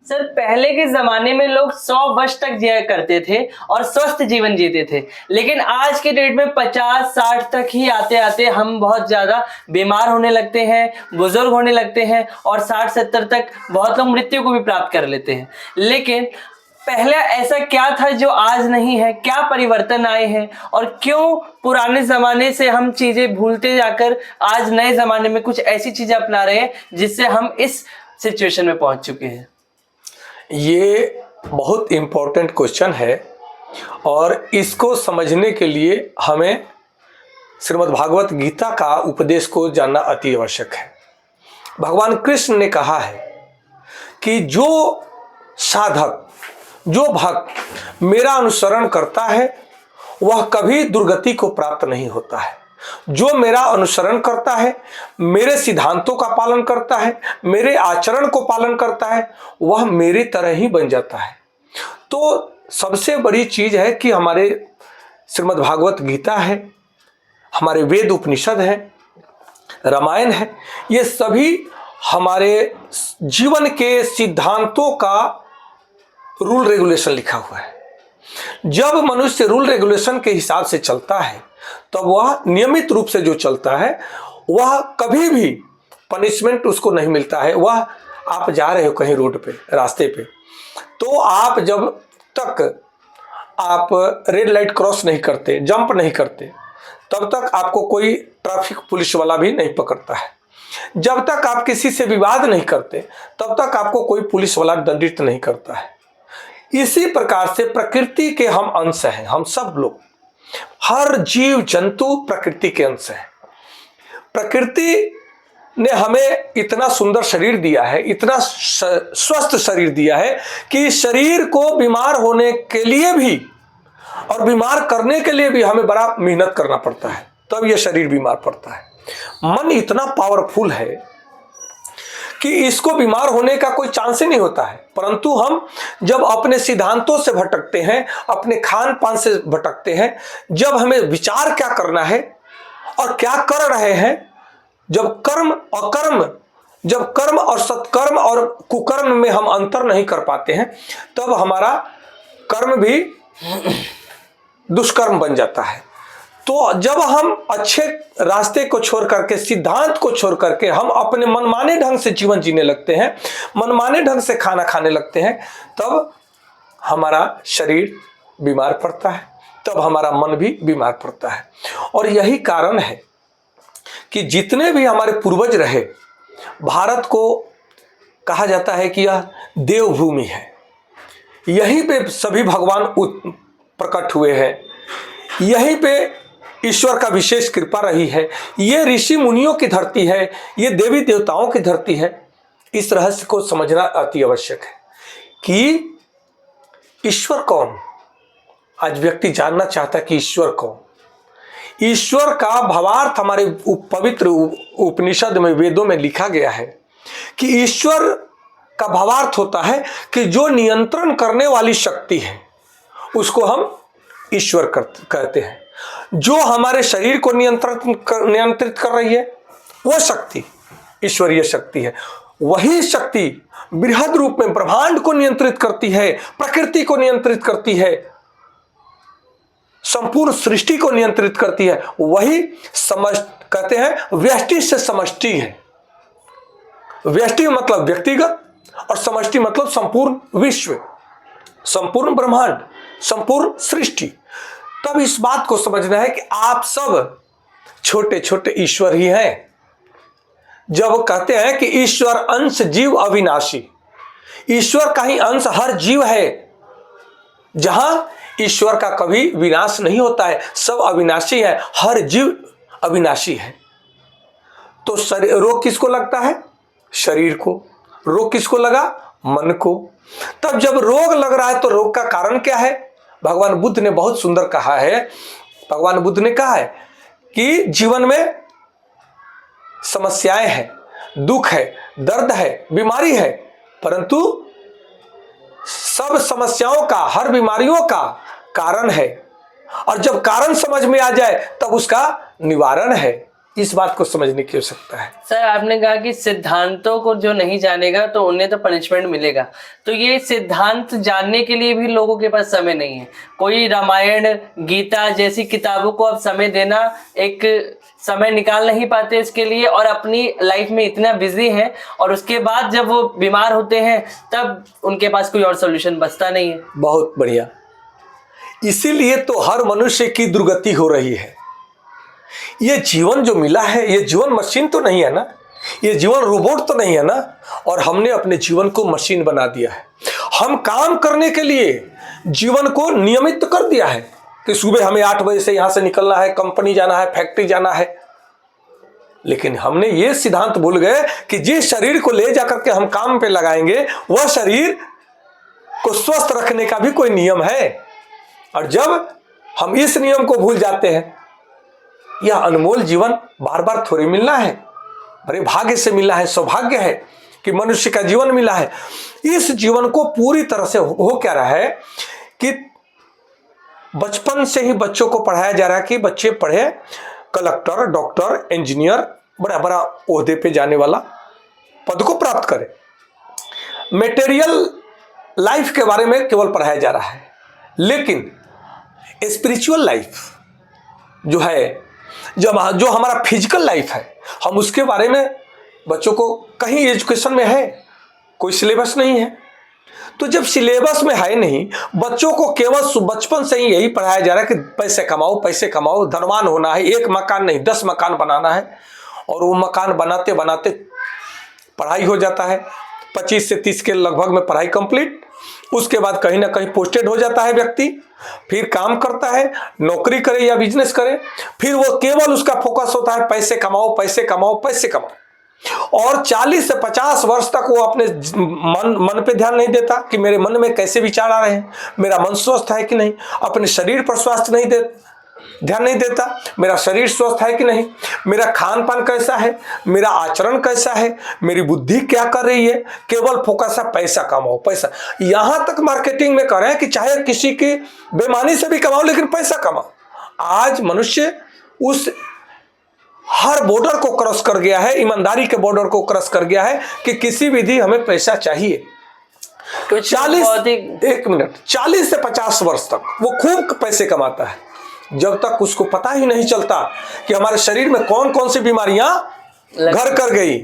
Sir पहले के जमाने में लोग 100 वर्ष तक जिया करते थे और स्वस्थ जीवन जीते थे, लेकिन आज के डेट में 50-60 तक ही आते आते हम बहुत ज्यादा बीमार होने लगते हैं, बुजुर्ग होने लगते हैं और 60-70 तक बहुत लोग मृत्यु को भी प्राप्त कर लेते हैं। लेकिन पहले ऐसा क्या था जो आज नहीं है? क्या परिवर्तन आए हैं और क्यों पुराने जमाने से हम चीजें भूलते जाकर आज नए जमाने में कुछ ऐसी चीजें अपना रहे हैं जिससे हम इस सिचुएशन में पहुंच चुके हैं? ये बहुत इम्पोर्टेंट क्वेश्चन है और इसको समझने के लिए हमें श्रीमद् भागवत गीता का उपदेश को जानना अति आवश्यक है। भगवान कृष्ण ने कहा है कि जो साधक, जो भक्त मेरा अनुसरण करता है वह कभी दुर्गति को प्राप्त नहीं होता है। जो मेरा अनुसरण करता है, मेरे सिद्धांतों का पालन करता है, मेरे आचरण को पालन करता है, वह मेरी तरह ही बन जाता है। तो सबसे बड़ी चीज है कि हमारे श्रीमद् भागवत गीता है, हमारे वेद उपनिषद है, रामायण है, ये सभी हमारे जीवन के सिद्धांतों का रूल रेगुलेशन लिखा हुआ है। जब मनुष्य रूल रेगुलेशन के हिसाब से चलता है तब वह नियमित रूप से जो चलता है वह कभी भी पनिशमेंट उसको नहीं मिलता है। वह आप जा रहे हो कहीं रोड पे, रास्ते पे, तो आप जब तक आप रेड लाइट क्रॉस नहीं करते, जंप नहीं करते, तब तक आपको कोई ट्रैफिक पुलिस वाला भी नहीं पकड़ता है। जब तक आप किसी से विवाद नहीं करते तब तक आपको कोई पुलिस वाला दंडित नहीं करता है। इसी प्रकार से प्रकृति के हम अंश हैं। हम सब लोग, हर जीव जंतु प्रकृति के अंश हैं। प्रकृति ने हमें इतना सुंदर शरीर दिया है, इतना स्वस्थ शरीर दिया है कि शरीर को बीमार होने के लिए भी और बीमार करने के लिए भी हमें बड़ा मेहनत करना पड़ता है, तब यह शरीर बीमार पड़ता है। मन इतना पावरफुल है कि इसको बीमार होने का कोई चांस ही नहीं होता है। परंतु हम जब अपने सिद्धांतों से भटकते हैं, अपने खान पान से भटकते हैं, जब हमें विचार क्या करना है और क्या कर रहे हैं, जब कर्म और सत्कर्म और कुकर्म में हम अंतर नहीं कर पाते हैं, तब हमारा कर्म भी दुष्कर्म बन जाता है। तो जब हम अच्छे रास्ते को छोड़ करके, सिद्धांत को छोड़ करके हम अपने मनमाने ढंग से जीवन जीने लगते हैं, मनमाने ढंग से खाना खाने लगते हैं, तब हमारा शरीर बीमार पड़ता है, तब हमारा मन भी बीमार पड़ता है। और यही कारण है कि जितने भी हमारे पूर्वज रहे, भारत को कहा जाता है कि यह देवभूमि है। यहीं पे सभी भगवान प्रकट हुए हैं, यहीं पे ईश्वर का विशेष कृपा रही है। ये ऋषि मुनियों की धरती है, ये देवी देवताओं की धरती है। इस रहस्य को समझना अति आवश्यक है कि ईश्वर कौन। आज व्यक्ति जानना चाहता है कि ईश्वर कौन। ईश्वर का भावार्थ हमारे पवित्र उपनिषद में, वेदों में लिखा गया है कि ईश्वर का भावार्थ होता है कि जो नियंत्रण करने वाली शक्ति है उसको हम ईश्वर कहते हैं। जो हमारे शरीर को नियंत्रित कर रही है वो शक्ति ईश्वरीय शक्ति है। वही शक्ति बृहद रूप में ब्रह्मांड को नियंत्रित करती है, प्रकृति को नियंत्रित करती है, संपूर्ण सृष्टि को नियंत्रित करती है। वही कहते हैं व्यष्टि से समष्टि है। व्यष्टि मतलब व्यक्तिगत और समष्टि मतलब संपूर्ण विश्व, संपूर्ण ब्रह्मांड, संपूर्ण सृष्टि। तब इस बात को समझना है कि आप सब छोटे छोटे ईश्वर ही हैं। जब कहते हैं कि ईश्वर अंश जीव अविनाशी, ईश्वर का ही अंश हर जीव है। जहां ईश्वर का कभी विनाश नहीं होता है, सब अविनाशी है, हर जीव अविनाशी है। तो रोग किसको लगता है? शरीर को। रोग किसको लगा? मन को। तब जब रोग लग रहा है तो रोग का कारण क्या है? भगवान बुद्ध ने बहुत सुंदर कहा है। भगवान बुद्ध ने कहा है कि जीवन में समस्याएं हैं, दुख है, दर्द है, बीमारी है, परंतु सब समस्याओं का, हर बीमारियों का कारण है। और जब कारण समझ में आ जाए तब उसका निवारण है। इस बात को समझने की आवश्यकता है। सर आपने कहा कि सिद्धांतों को जो नहीं जानेगा तो उन्हें तो पनिशमेंट मिलेगा, तो ये सिद्धांत जानने के लिए भी लोगों के पास समय नहीं है। कोई रामायण गीता जैसी किताबों को अब समय देना, एक समय निकाल नहीं पाते इसके लिए, और अपनी लाइफ में इतना बिजी है, और उसके बाद जब वो बीमार होते हैं तब उनके पास कोई और सोल्यूशन बचता नहीं है। बहुत बढ़िया, इसीलिए तो हर मनुष्य की दुर्गति हो रही है। ये जीवन जो मिला है, ये जीवन मशीन तो नहीं है ना, ये जीवन रोबोट तो नहीं है ना, और हमने अपने जीवन को मशीन बना दिया है। हम काम करने के लिए जीवन को नियमित तो कर दिया है कि सुबह हमें 8 बजे से यहां से निकलना है, कंपनी जाना है, फैक्ट्री जाना है, लेकिन हमने ये सिद्धांत भूल गए कि जिस शरीर को ले जाकर के हम काम पे लगाएंगे वह शरीर को स्वस्थ रखने का भी कोई नियम है। और जब हम इस नियम को भूल जाते हैं, यह अनमोल जीवन बार बार थोड़ी मिलना है, बड़े भाग्य से मिला है, सौभाग्य है कि मनुष्य का जीवन मिला है। इस जीवन को पूरी तरह से हो क्या रहा है कि बचपन से ही बच्चों को पढ़ाया जा रहा है कि बच्चे पढ़े, कलेक्टर, डॉक्टर, इंजीनियर, बड़ा बड़ा ओहदे पे जाने वाला पद को प्राप्त करे। मटेरियल लाइफ के बारे में केवल पढ़ाया जा रहा है, लेकिन स्पिरिचुअल लाइफ जो है, जो हमारा फिजिकल लाइफ है, हम उसके बारे में बच्चों को कहीं एजुकेशन में है, कोई सिलेबस नहीं है। तो जब सिलेबस में है नहीं, बच्चों को केवल बचपन से ही यही पढ़ाया जा रहा है कि पैसे कमाओ, पैसे कमाओ, धनवान होना है, 1 मकान नहीं 10 मकान बनाना है, और वो मकान बनाते बनाते पढ़ाई हो जाता है, 25 से 30 के लगभग में पढ़ाई कंप्लीट। उसके बाद कहीं ना कहीं पोस्टेड हो जाता है व्यक्ति, फिर काम करता है, नौकरी करे या बिजनेस करे, फिर वो केवल उसका फोकस होता है पैसे कमाओ, पैसे कमाओ, पैसे कमाओ, और 40 से 50 वर्ष तक वो अपने मन पे ध्यान नहीं देता कि मेरे मन में कैसे विचार आ रहे हैं, मेरा मन स्वस्थ है कि नहीं, अपने शरीर पर ध्यान नहीं देता, मेरा शरीर स्वस्थ है कि नहीं, मेरा खान पान कैसा है, मेरा आचरण कैसा है, मेरी बुद्धि क्या कर रही है, केवल फोकस है पैसा कमाओ, पैसा। यहां तक मार्केटिंग में कर रहे हैं कि चाहे किसी की बेईमानी से भी कमाओ, लेकिन पैसा कमाओ। आज मनुष्य उस हर बॉर्डर को क्रॉस कर गया है, ईमानदारी के बॉर्डर को क्रॉस कर गया है कि किसी विधि हमें पैसा चाहिए। तो 40 से 50 वर्ष तक वो खूब पैसे कमाता है, जब तक उसको पता ही नहीं चलता कि हमारे शरीर में कौन कौन सी बीमारियां घर कर गई,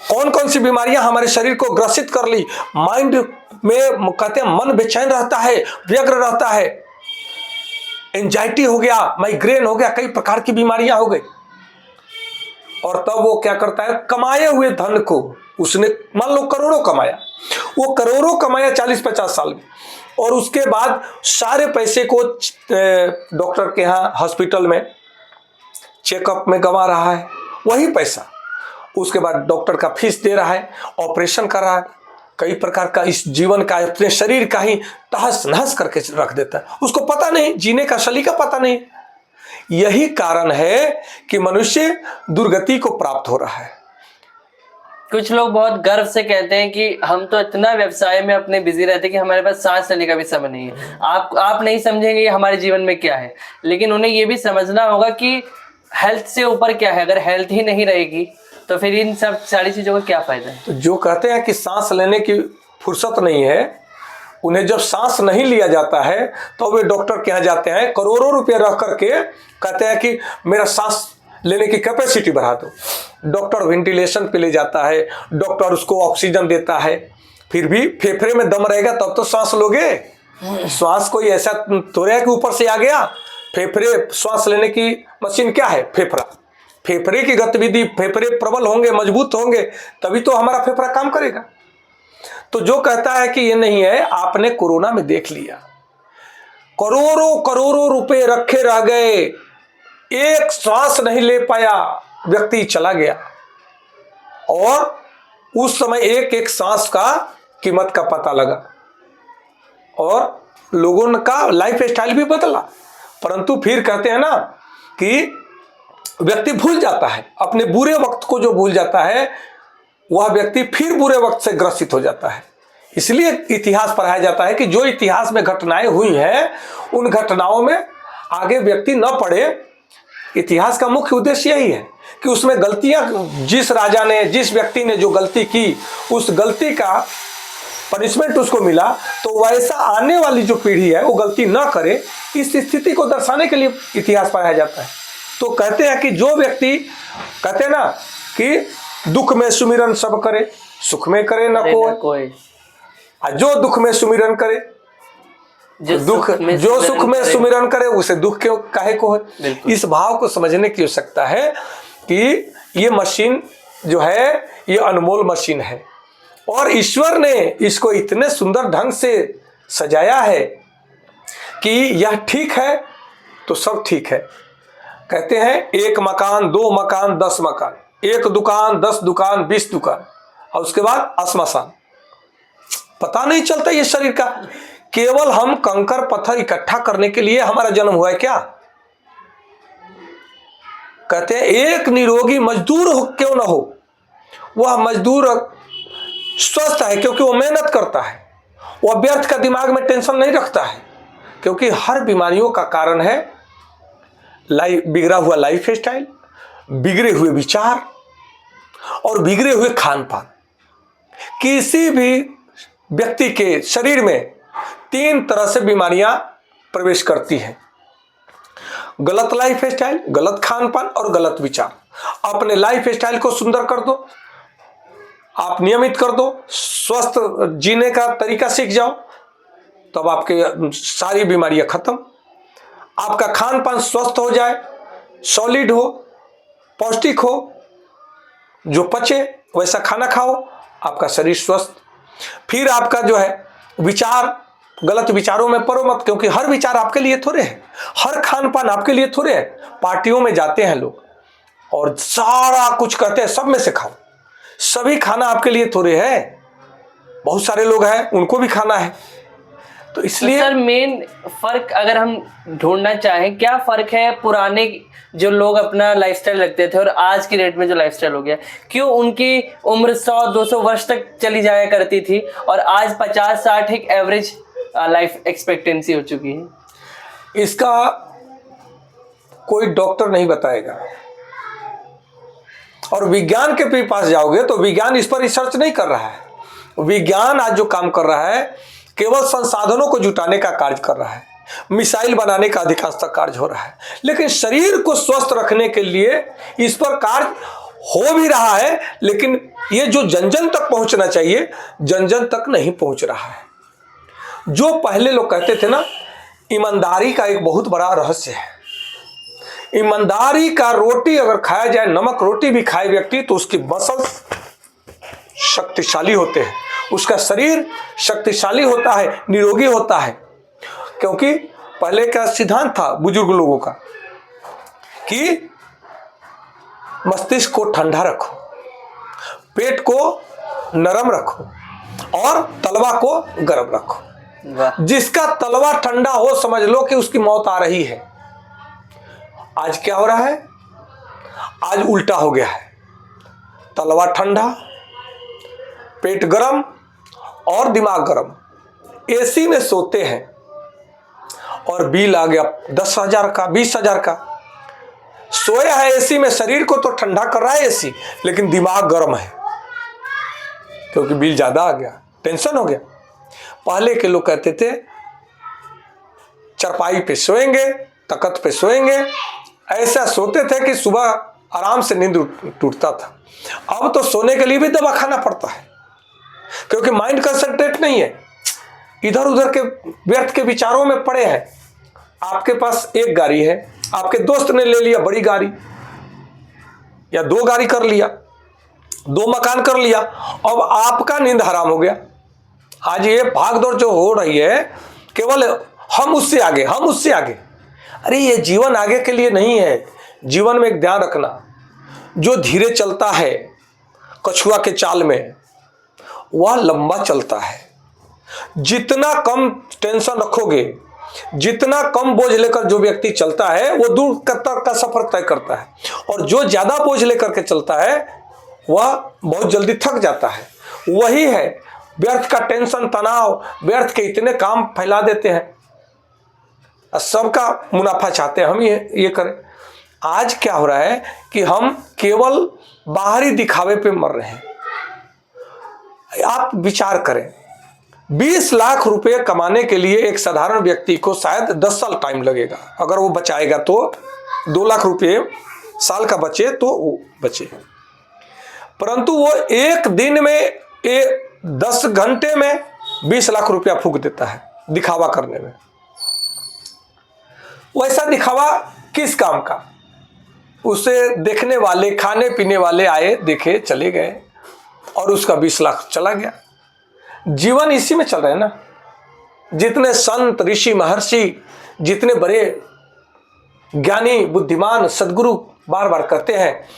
कौन कौन सी बीमारियां हमारे शरीर को ग्रसित कर ली। माइंड में कहते हैं मन बेचैन रहता है, व्यग्र रहता है, एंजाइटी हो गया, माइग्रेन हो गया, कई प्रकार की बीमारियां हो गई। और तब वो क्या करता है, कमाए हुए धन को उसने मान लो करोड़ों कमाया, वो करोड़ों कमाया 40-50 साल में, और उसके बाद सारे पैसे को डॉक्टर के यहाँ हॉस्पिटल में चेकअप में गंवा रहा है, वही पैसा उसके बाद डॉक्टर का फीस दे रहा है, ऑपरेशन कर रहा है, कई प्रकार का इस जीवन का अपने शरीर का ही तहस नहस करके रख देता है। उसको पता नहीं, जीने का सलीका पता नहीं। यही कारण है कि मनुष्य दुर्गति को प्राप्त हो रहा है। कुछ लोग बहुत गर्व से कहते हैं कि हम तो इतना व्यवसाय में अपने बिजी रहते हैं कि हमारे पास सांस लेने का भी समय नहीं है। आप नहीं समझेंगे ये हमारे जीवन में क्या है, लेकिन उन्हें ये भी समझना होगा कि हेल्थ से ऊपर क्या है। अगर हेल्थ ही नहीं रहेगी तो फिर इन सब सारी चीजों का क्या फायदा है। तो जो कहते हैं कि सांस लेने की फुर्सत नहीं है, उन्हें जब सांस नहीं लिया जाता है तो वे डॉक्टर के यहाँ जाते हैं, करोड़ों रुपये रख करके कहते हैं कि मेरा सांस लेने की कैपेसिटी बढ़ा दो। डॉक्टर वेंटिलेशन पे ले जाता है, डॉक्टर उसको ऑक्सीजन देता है, फिर भी फेफड़े में दम रहेगा तब तो सांस लोगे। श्वास कोई ऐसा थोड़ा है कि ऊपर से आ गया। फेफड़े, श्वास लेने की मशीन क्या है, फेफड़ा। फेफड़े की गतिविधि, फेफड़े प्रबल होंगे, मजबूत होंगे, तभी तो हमारा फेफड़ा काम करेगा। तो जो कहता है कि ये नहीं है, आपने कोरोना में देख लिया, करोड़ों करोड़ों रुपए रखे रह गए, एक श्वास नहीं ले पाया, व्यक्ति चला गया। और उस समय एक एक सांस का कीमत का पता लगा और लोगों का लाइफ स्टाइल भी बदला। परंतु फिर कहते हैं ना कि व्यक्ति भूल जाता है, अपने बुरे वक्त को जो भूल जाता है वह व्यक्ति फिर बुरे वक्त से ग्रसित हो जाता है। इसलिए इतिहास पढ़ाया जाता है कि जो इतिहास में घटनाएं हुई हैं उन घटनाओं में आगे व्यक्ति न पढ़े, इतिहास का मुख्य उद्देश्य यही है कि उसमें गलतियां, जिस राजा ने, जिस व्यक्ति ने जो गलती की, उस गलती का पनिशमेंट उसको मिला, तो वैसा आने वाली जो पीढ़ी है वो गलती ना करे, इस स्थिति को दर्शाने के लिए इतिहास पढ़ाया जाता है। तो कहते हैं कि जो व्यक्ति, कहते हैं ना कि दुख में सुमिरन सब करे, सुख में करे न कोई, जो दुख में सुमिरन करे, जो सुख में सुमिरन करे उसे दुख क्यों काहे को है। इस भाव को समझने की आवश्यकता है कि ये मशीन जो है ये अनमोल मशीन है और ईश्वर ने इसको इतने सुंदर ढंग से सजाया है कि यह ठीक है तो सब ठीक है। कहते हैं एक मकान, दो मकान, 10 मकान, एक दुकान, 10 दुकान, 20 दुकान, और उसके बाद श्मशान। पता नहीं चलता ये शरीर का। केवल हम कंकर पत्थर इकट्ठा करने के लिए हमारा जन्म हुआ है क्या? कहते हैं एक निरोगी मजदूर हो क्यों ना हो, वह मजदूर स्वस्थ है क्योंकि वो मेहनत करता है, वह व्यर्थ का दिमाग में टेंशन नहीं रखता है, क्योंकि हर बीमारियों का कारण है बिगड़ा हुआ लाइफ स्टाइल, बिगड़े हुए विचार और बिगड़े हुए खान पान। किसी भी व्यक्ति के शरीर में 3 तरह से बीमारियां प्रवेश करती हैं: गलत लाइफ स्टाइल, गलत खान पान और गलत विचार। अपने लाइफ स्टाइल को सुंदर कर दो, आप नियमित कर दो, स्वस्थ जीने का तरीका सीख जाओ, तब आपके सारी बीमारियां खत्म। आपका खान पान स्वस्थ हो जाए, सॉलिड हो, पौष्टिक हो, जो पचे वैसा खाना खाओ, आपका शरीर स्वस्थ। फिर आपका जो है विचार, गलत विचारों में पड़ो मत, क्योंकि हर विचार आपके लिए थोड़े है, हर खान पान आपके लिए थोड़े है। पार्टियों में जाते हैं लोग और सारा कुछ कहते हैं सब में से खाओ, सभी खाना आपके लिए थोड़े है। बहुत सारे लोग हैं उनको भी खाना है, तो इसलिए सर मेन फर्क अगर हम ढूंढना चाहें, क्या फर्क है पुराने जो लोग अपना लाइफस्टाइल रखते थे और आज की डेट में जो लाइफस्टाइल हो गया? क्यों उनकी उम्र 100-200 वर्ष तक चली जाया करती थी और आज 50-60 एक एवरेज लाइफ एक्सपेक्टेंसी हो चुकी है? इसका कोई डॉक्टर नहीं बताएगा, और विज्ञान के भी पास जाओगे तो विज्ञान इस पर रिसर्च नहीं कर रहा है। विज्ञान आज जो काम कर रहा है केवल संसाधनों को जुटाने का कार्य कर रहा है, मिसाइल बनाने का अधिकांशतः कार्य हो रहा है, लेकिन शरीर को स्वस्थ रखने के लिए इस पर कार्य हो भी रहा है, लेकिन ये जो जन जन तक पहुंचना चाहिए जन जन तक नहीं पहुंच रहा है। जो पहले लोग कहते थे ना, ईमानदारी का एक बहुत बड़ा रहस्य है। ईमानदारी का रोटी अगर खाया जाए, नमक रोटी भी खाए व्यक्ति, तो उसकी मसल शक्तिशाली होते हैं, उसका शरीर शक्तिशाली होता है, निरोगी होता है। क्योंकि पहले का सिद्धांत था बुजुर्ग लोगों का कि मस्तिष्क को ठंडा रखो, पेट को नरम रखो और तलवा को गर्म रखो। जिसका तलवा ठंडा हो समझ लो कि उसकी मौत आ रही है। आज क्या हो रहा है? आज उल्टा हो गया है, तलवा ठंडा, पेट गरम और दिमाग गरम। एसी में सोते हैं और बिल आ गया 10,000 का, 20,000 का। सोया है एसी में, शरीर को तो ठंडा कर रहा है एसी, लेकिन दिमाग गर्म है क्योंकि बिल ज्यादा आ गया, टेंशन हो गया। पहले के लोग कहते थे चरपाई पे सोएंगे, तख्त पे सोएंगे, ऐसा सोते थे कि सुबह आराम से नींद टूटता था। अब तो सोने के लिए भी दवा खाना पड़ता है, क्योंकि माइंड कंसंट्रेट नहीं है, इधर उधर के व्यर्थ के विचारों में पड़े हैं। आपके पास एक गाड़ी है, आपके दोस्त ने ले लिया बड़ी गाड़ी, या 2 गाड़ी कर लिया, 2 मकान कर लिया, अब आपका नींद हराम हो गया। आज ये भागदौड़ जो हो रही है, केवल हम उससे आगे, हम उससे आगे। अरे ये जीवन आगे के लिए नहीं है। जीवन में एक ध्यान रखना, जो धीरे चलता है कछुआ के चाल में, वह लंबा चलता है। जितना कम टेंशन रखोगे, जितना कम बोझ लेकर जो व्यक्ति चलता है, वो दूर तक का सफर तय करता है, और जो ज्यादा बोझ लेकर के चलता है वह बहुत जल्दी थक जाता है। वही है व्यर्थ का टेंशन, तनाव, व्यर्थ के इतने काम फैला देते हैं, सबका मुनाफा चाहते हैं हम ये करें। आज क्या हो रहा है कि हम केवल बाहरी दिखावे पे मर रहे हैं। आप विचार करें, 20 लाख रुपए कमाने के लिए एक साधारण व्यक्ति को शायद 10 साल टाइम लगेगा। अगर वो बचाएगा तो 2 लाख रुपए साल का बचे तो वो बचे, परंतु वो एक दिन में 10 घंटे में 20 लाख रुपया फूंक देता है दिखावा करने में। वैसा दिखावा किस काम का? उसे देखने वाले, खाने पीने वाले आए, देखे, चले गए और उसका 20 लाख चला गया। जीवन इसी में चल रहा है ना। जितने संत, ऋषि, महर्षि, जितने बड़े ज्ञानी, बुद्धिमान, सद्गुरु बार बार कहते हैं,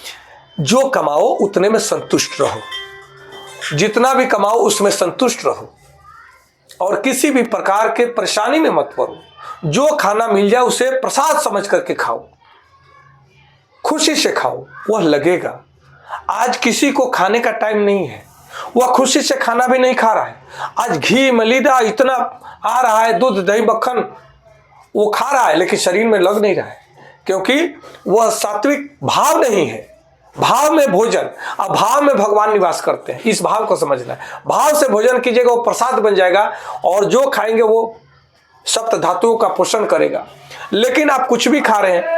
जो कमाओ उतने में संतुष्ट रहो, जितना भी कमाओ उसमें संतुष्ट रहो और किसी भी प्रकार के परेशानी में मत पड़ो। जो खाना मिल जाए उसे प्रसाद समझ करके खाओ, खुशी से खाओ, वह लगेगा। आज किसी को खाने का टाइम नहीं है, वह खुशी से खाना भी नहीं खा रहा है। आज घी, मलीदा इतना आ रहा है, दूध, दही, मक्खन वो खा रहा है, लेकिन शरीर में लग नहीं रहा है, क्योंकि वह सात्विक भाव नहीं है। भाव में भोजन, अब भाव में भगवान निवास करते हैं, इस भाव को समझना है। भाव से भोजन कीजिएगा, वो प्रसाद बन जाएगा और जो खाएंगे वो सप्त धातुओं का पोषण करेगा। लेकिन आप कुछ भी खा रहे हैं,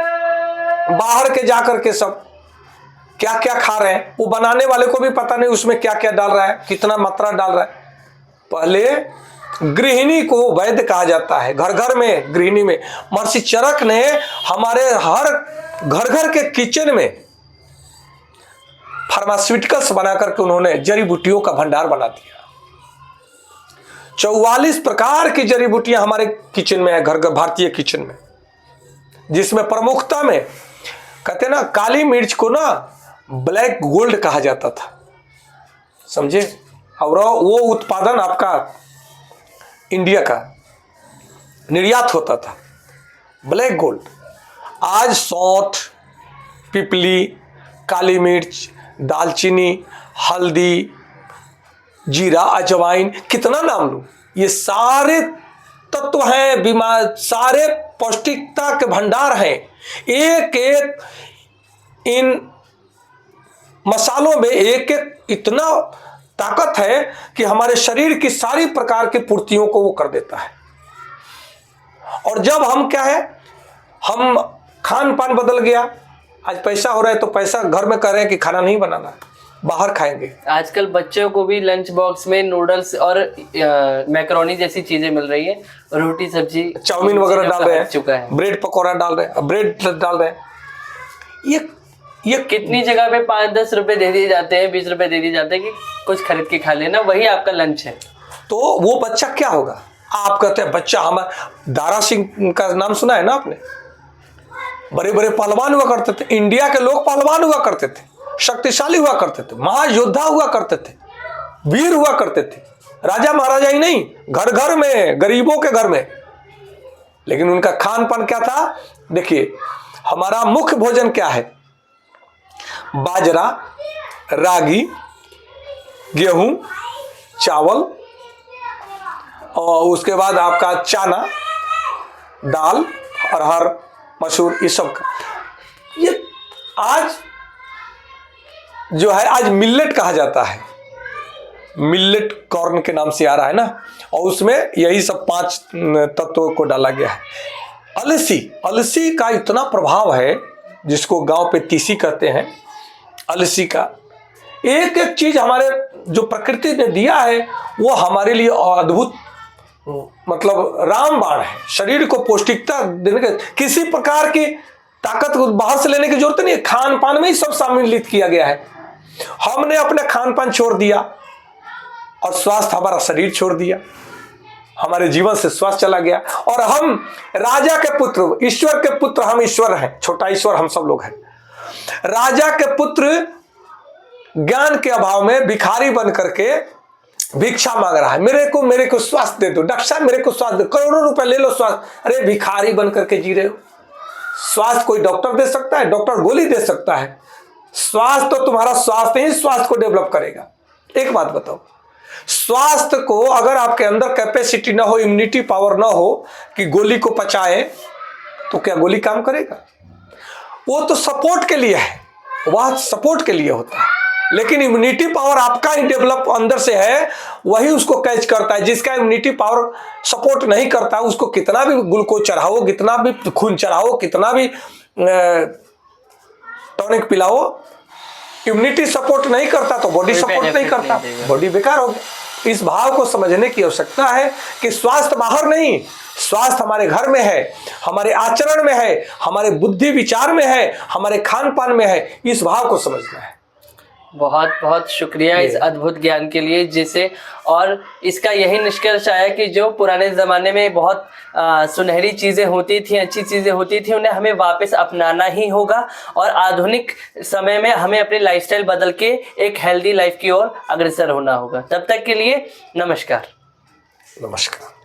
बाहर के जाकर के सब क्या क्या खा रहे हैं, वो बनाने वाले को भी पता नहीं उसमें क्या क्या डाल रहा है, कितना मात्रा डाल रहा है। पहले गृहिणी को वैद्य कहा जाता है, घर घर में गृहिणी में। महर्षि चरक ने हमारे हर घर घर के किचन में फार्मास्यूटिकल्स बना करके उन्होंने जड़ी बूटियों का भंडार बना दिया। 44 प्रकार की जड़ी बूटियां हमारे किचन में है, घर घर भारतीय किचन में, जिसमें प्रमुखता में कहते ना, काली मिर्च को ना ब्लैक गोल्ड कहा जाता था, समझे। और वो उत्पादन आपका इंडिया का निर्यात होता था, ब्लैक गोल्ड। आज सौंठ, पिपली, काली मिर्च, दालचीनी, हल्दी, जीरा, अजवाइन, कितना नाम लूं, ये सारे तत्व हैं, बीमार, सारे पौष्टिकता के भंडार हैं। एक एक इन मसालों में एक एक इतना ताकत है कि हमारे शरीर की सारी प्रकार की पूर्तियों को वो कर देता है। और जब हम क्या है, हम खान पान बदल गया, आज पैसा हो रहा है तो पैसा घर में कर रहे हैं कि खाना नहीं बनाना, बाहर खाएंगे। आजकल बच्चों को भी लंच बॉक्स में नूडल्स और मैकरोनी जैसी चीजें मिल रही है, रोटी सब्जी चाउमीन वगैरह डाल रहे चुका हैं, ब्रेड पकौड़ा डाल रहे हैं, ब्रेड डाल रहे हैं। ये कितनी जगह पे 5-10 रुपए दे दिए जाते हैं, 20 रुपए दे दिए जाते हैं कि कुछ खरीद के खा लेना, वही आपका लंच है। तो वो बच्चा क्या होगा? आप कहते हैं बच्चा, हमारा दारा सिंह का नाम सुना है ना आपने, बड़े बड़े पहलवान हुआ करते थे, इंडिया के लोग पहलवान हुआ करते थे, शक्तिशाली हुआ करते थे, महायोद्धा हुआ करते थे, वीर हुआ करते थे, राजा महाराजा ही नहीं, घर घर में, गरीबों के घर में। लेकिन उनका खान पान क्या था? देखिए, हमारा मुख्य भोजन क्या है? बाजरा, रागी, गेहूं, चावल और उसके बाद आपका चना, दाल, अरहर, मसूर, ये सब का। ये आज जो है, आज मिलेट कहा जाता है, मिलेट कॉर्न के नाम से आ रहा है ना, और उसमें यही सब 5 तत्वों को डाला गया है। अलसी का इतना प्रभाव है, जिसको गांव पे तीसी कहते हैं, अलसी का एक एक चीज हमारे जो प्रकृति ने दिया है वो हमारे लिए अद्भुत, मतलब रामबाण है। शरीर को पौष्टिकता देने के, किसी प्रकार की ताकत को बाहर से लेने की जरूरत नहीं है, खान पान में ही सब सम्मिलित किया गया है। हमने अपना खान पान छोड़ दिया और स्वास्थ्य, हमारा शरीर छोड़ दिया, हमारे जीवन से स्वास्थ्य चला गया। और हम राजा के पुत्र, ईश्वर के पुत्र, हम ईश्वर हैं, छोटा ईश्वर हम सब लोग हैं। राजा के पुत्र ज्ञान के अभाव में भिखारी बन करके भिक्षा मांग रहा है, मेरे को स्वास्थ्य दे दो, डॉक्टर साहब मेरे को स्वास्थ्य दो, करोड़ों रुपए ले लो स्वास्थ्य। अरे भिखारी बन करके जी रहे हो। स्वास्थ्य कोई डॉक्टर दे सकता है? डॉक्टर गोली दे सकता है, स्वास्थ्य तो तुम्हारा स्वास्थ्य ही स्वास्थ्य को डेवलप करेगा। एक बात बताओ, स्वास्थ्य को अगर आपके अंदर कैपेसिटी ना हो, इम्यूनिटी पावर ना हो कि गोली को पचाए, तो क्या गोली काम करेगा? वो तो सपोर्ट के लिए है, वह सपोर्ट के लिए होता है, लेकिन इम्यूनिटी पावर आपका ही डेवलप अंदर से है, वही उसको कैच करता है। जिसका इम्यूनिटी पावर सपोर्ट नहीं करता, उसको कितना भी ग्लूकोज चढ़ाओ, कितना भी खून चढ़ाओ, कितना भी टॉनिक पिलाओ, इम्यूनिटी सपोर्ट नहीं करता तो बॉडी सपोर्ट नहीं करता, बॉडी बेकार हो गया। इस भाव को समझने की आवश्यकता है कि स्वास्थ्य बाहर नहीं, स्वास्थ्य हमारे घर में है, हमारे आचरण में है, हमारे बुद्धि विचार में है, हमारे खान पान में है। इस भाव को समझना है। बहुत बहुत शुक्रिया इस अद्भुत ज्ञान के लिए, जिसे और इसका यही निष्कर्ष आया कि जो पुराने ज़माने में बहुत सुनहरी चीज़ें होती थी, अच्छी चीज़ें होती थी, उन्हें हमें वापस अपनाना ही होगा और आधुनिक समय में हमें अपनी लाइफस्टाइल बदल के एक हेल्दी लाइफ की ओर अग्रसर होना होगा। तब तक के लिए नमस्कार। नमस्कार।